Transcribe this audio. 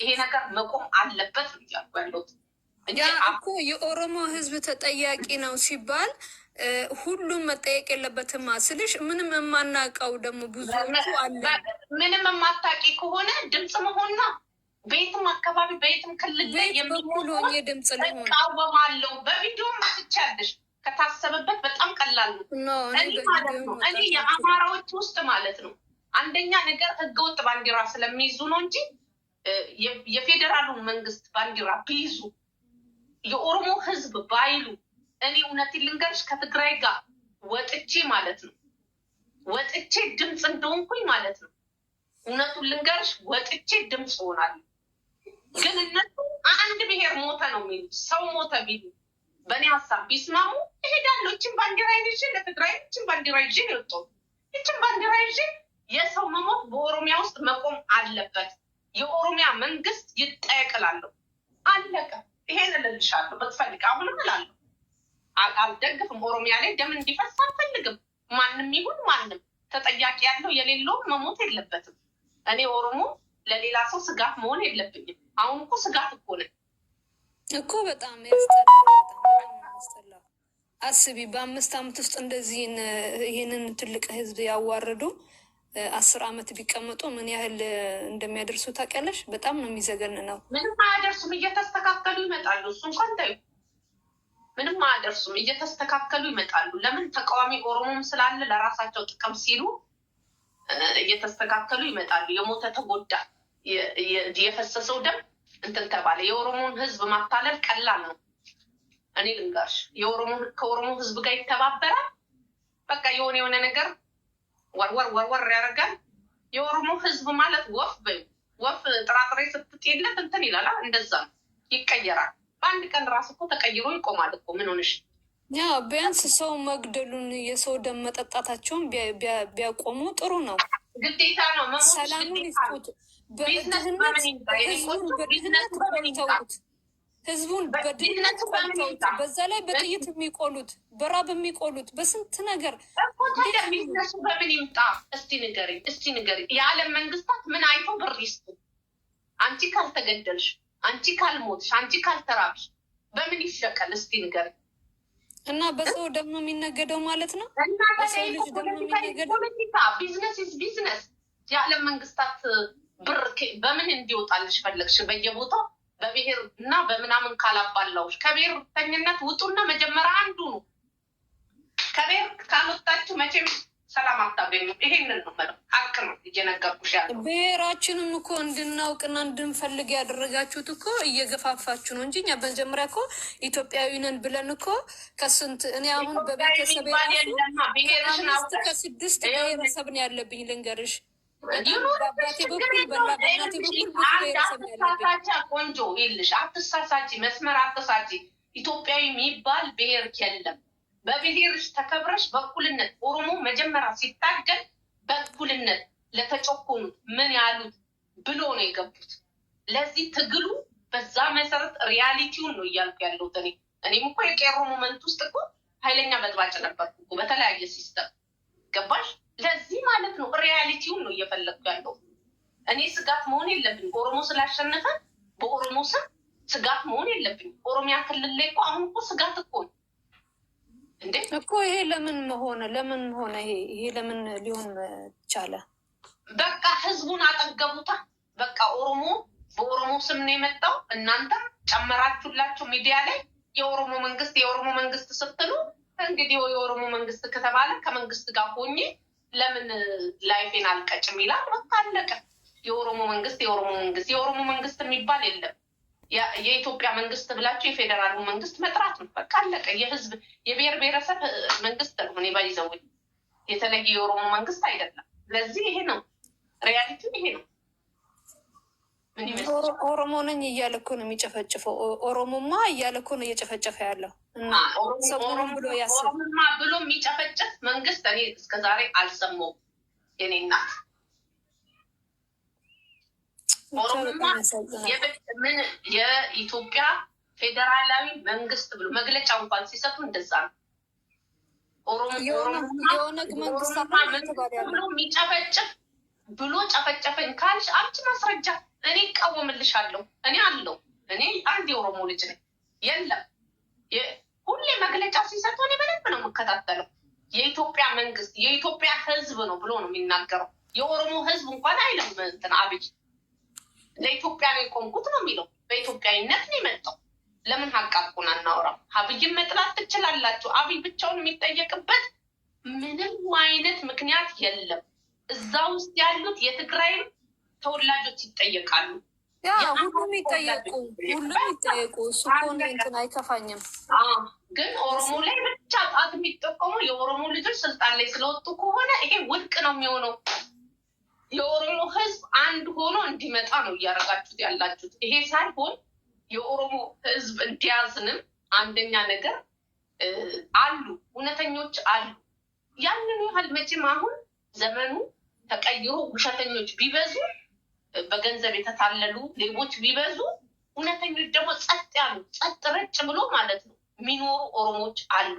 ይሄ ነገር መቆም አለበት እያልኩ ያለሁት። ያ እኮ የኦሮሞ ህዝብ ተጠያቂ ነው ሲባል ሁሉም መጠየቅ የለበትም ስልሽ ምንም የማናውቀው ደግሞ ብዙዎቹ አለ። ምንም የማታውቂ ከሆነ ድምፅ መሆን ነው። በየትም አካባቢ በየትም ክልል ላይ የሚሆን የድምፅ ልሆን እቃወማለሁ። በቪዲዮ ማስቻለሽ ከታሰበበት በጣም ቀላል ነው። እኔ የአማራዎች ውስጥ ማለት ነው አንደኛ ነገር ህገወጥ ባንዲራ ስለሚይዙ ነው እንጂ የፌዴራሉን መንግስት ባንዲራ ቢይዙ የኦሮሞ ህዝብ ባይሉ እኔ እውነቴን ልንገርሽ ከትግራይ ጋር ወጥቼ ማለት ነው ወጥቼ ድምፅ እንደሆንኩኝ ማለት ነው። እውነቱን ልንገርሽ ወጥቼ ድምፅ ሆናለሁ። ግን እነሱ አንድ ብሔር ሞተ ነው የሚሉት። ሰው ሞተ ቢሉ በእኔ ሀሳብ ቢስማሙ ይሄዳሉ። ይችን ባንዲራ ይዤ ለትግራይ ይችን ባንዲራ ይዤ ነው የወጣሁት። ይችን ባንዲራ ይዤ የሰው መሞት በኦሮሚያ ውስጥ መቆም አለበት። የኦሮሚያ መንግስት ይጠየቅላለሁ። አለቀ። ይሄን እልልሻለሁ። በትፈልግ አሁንም እላለሁ። አልደግፍም። ኦሮሚያ ላይ ደም እንዲፈስ አልፈልግም። ማንም ይሁን ማንም ተጠያቂ ያለው የሌለውም መሞት የለበትም። እኔ ኦሮሞ ለሌላ ሰው ስጋት መሆን የለብኝም። አሁን እኮ ስጋት እኮ ነን እኮ በጣም ያስጠላ። አስቢ በ5 ዓመት ውስጥ እንደዚህ ይህንን ትልቅ ህዝብ ያዋረዱ 10 ዓመት ቢቀመጡ ምን ያህል እንደሚያደርሱ ታውቂያለሽ? በጣም ነው የሚዘገን ነው። ምንም አያደርሱም። እየተስተካከሉ ይመጣሉ። እሱ እንኳን ታዩ ምንም አያደርሱም። እየተስተካከሉ ይመጣሉ። ለምን? ተቃዋሚ ኦሮሞም ስላለ ለራሳቸው ጥቅም ሲሉ እየተስተካከሉ ይመጣሉ። የሞተ ተጎዳ፣ የፈሰሰው ደም እንትን ተባለ። የኦሮሞን ህዝብ ማታለል ቀላል ነው። እኔ ልንገርሽ ከኦሮሞ ህዝብ ጋር ይተባበራል። በቃ የሆነ ነገር ወርወር ያደርጋል። የኦሮሞ ህዝብ ማለት ወፍ ጥራጥሬ ስትጤለት እንትን ይላል። እንደዛ ነው፣ ይቀየራል። በአንድ ቀን ራስ እኮ ተቀይሮ ይቆማል እኮ። ምን ሆነሽ? ያ ቢያንስ ሰው መግደሉን የሰው ደም መጠጣታቸውን ቢያቆሙ ጥሩ ነው። ግዴታ ነው። ሰላሙን ይስጡት። ህዝቡን በድህነት ቆልተውት፣ በዛ ላይ በጥይት የሚቆሉት፣ በራብ የሚቆሉት፣ በስንት ነገር ቢዝነሱ በምን ይምጣ? እስቲ ንገሪ። የዓለም መንግስታት ምን አይቶ ብር ይስጡ? አንቺ ካልተገደልሽ፣ አንቺ ካልሞትሽ፣ አንቺ ካልተራብሽ በምን ይሸቀል? እስቲ ንገሪ። እና በሰው ደግሞ የሚነገደው ማለት ነው። በሰው ልጅ ደግሞ የሚነገደው ቢዝነስ። የዓለም መንግስታት ብር በምን እንዲወጣልሽ ፈለግሽ? በየቦታው በብሔር እና በምናምን ካላባላዎች ከብሔርተኝነት ውጡና መጀመሪያ አንዱ ነው። ከብሔር ካልወጣችሁ መቼም ሰላም አታገኙ። ይሄንን ነው ማለት ሀቅ ነው እየነገርኩሽ ያለው። ብሔራችንም እኮ እንድናውቅና እንድንፈልግ ያደረጋችሁት እኮ እየገፋፋችሁ ነው እንጂ እኛ በመጀመሪያ እኮ ኢትዮጵያዊ ነን ብለን እኮ ከስንት እኔ አሁን በቤተሰብ ከ6 ብሔረሰብ ነው ያለብኝ ልንገርሽ። በአባቴ በኩል በእናቴ በኩል ብሔረሰብ ነው ያለብኝ። ቆንጆ ይልሽ አትሳሳቺ፣ መስመር አትሳቺ። ኢትዮጵያዊ የሚባል ብሔር የለም። በብሔርሽ ተከብረሽ በእኩልነት ኦሮሞ መጀመሪያ ሲታገል በእኩልነት ለተጨቆኑት ምን ያሉት ብሎ ነው የገቡት። ለዚህ ትግሉ በዛ መሰረት ሪያሊቲውን ነው እያልኩ ያለሁት። እኔም እኮ የቄሮ ሞመንት ውስጥ እኮ ኃይለኛ በጥባጭ ነበርኩ እኮ በተለያየ ሲስተም ገባሽ። ለዚህ ማለት ነው ሪያሊቲውን ነው እየፈለግኩ ያለው። እኔ ስጋት መሆን የለብኝ። ኦሮሞ ስላሸነፈ በኦሮሞ ስም ስጋት መሆን የለብኝ። ኦሮሚያ ክልል ላይ እኮ አሁን እኮ ስጋት እኮ ነው እንዴ እኮ። ይሄ ለምን ሆነ? ይሄ ለምን ሊሆን ቻለ? በቃ ህዝቡን አጠገቡታ። በቃ ኦሮሞ በኦሮሞ ስም ነው የመጣው። እናንተም ጨመራችሁላችሁ ሚዲያ ላይ የኦሮሞ መንግስት ስትሉ እንግዲህ የኦሮሞ መንግስት ከተባለ ከመንግስት ጋር ሆኜ ለምን ላይፌን አልቀጭም ይላል። በቃ አለቀ። የኦሮሞ መንግስት የሚባል የለም። የኢትዮጵያ መንግስት ብላችሁ የፌዴራሉ መንግስት መጥራት ነው። በቃ አለቀ። የብሔር ብሔረሰብ መንግስት ነው። እኔ ባይዘው የተለየ የኦሮሞ መንግስት አይደለም። ለዚህ ይሄ ነው ሪያሊቲ፣ ይሄ ነው። ኦሮሞ ነኝ እያለ እኮ ነው የሚጨፈጭፈው። ኦሮሞማ እያለ እኮ ነው እየጨፈጨፈ ያለው። ኦሮሞማ ብሎ የሚጨፈጭፍ መንግስት እኔ እስከዛሬ አልሰማሁም። የኔ እናት ኦሮሞማ ምን የኢትዮጵያ ፌዴራላዊ መንግስት ብሎ መግለጫ እንኳን ሲሰጡ እንደዛ ነው። የኦነግ መንግስት ብሎ የሚጨፈጭፍ ብሎ ጨፈጨፈኝ ካልሽ አምጪ ማስረጃ። እኔ እቃወምልሻለሁ። እኔ አለው እኔ አንድ የኦሮሞ ልጅ ነኝ። የለም ሁሌ መግለጫ ሲሰጡ እኔ በደንብ ነው የምከታተለው። የኢትዮጵያ መንግስት የኢትዮጵያ ህዝብ ነው ብሎ ነው የሚናገረው። የኦሮሞ ህዝብ እንኳን አይልም። እንትን አብይ ለኢትዮጵያ ነው የቆምኩት ነው የሚለው። በኢትዮጵያዊነት ነው የመጣው። ለምን ሀቃቁን አናወራም? አብይን መጥላት ትችላላችሁ። አብይ ብቻውን የሚጠየቅበት ምንም አይነት ምክንያት የለም። እዛ ውስጥ ያሉት የትግራይም ተወላጆች ይጠየቃሉ። ሁሉም ይጠየቁ። እሱ ከሆነ እንትን አይከፋኝም። ግን ኦሮሞ ላይ ብቻ ጣት የሚጠቀሙ የኦሮሞ ልጆች ስልጣን ላይ ስለወጡ ከሆነ ይሄ ውድቅ ነው የሚሆነው። የኦሮሞ ህዝብ አንድ ሆኖ እንዲመጣ ነው እያደረጋችሁት ያላችሁት። ይሄ ሳይሆን የኦሮሞ ህዝብ እንዲያዝንም አንደኛ ነገር አሉ፣ እውነተኞች አሉ። ያንን ያህል መቼም አሁን ዘመኑ ተቀይሮ ውሸተኞች ቢበዙ፣ በገንዘብ የተታለሉ ሌቦች ቢበዙ፣ እውነተኞች ደግሞ ጸጥ ያሉ ጸጥ ረጭ ብሎ ማለት ነው የሚኖሩ ኦሮሞዎች አሉ።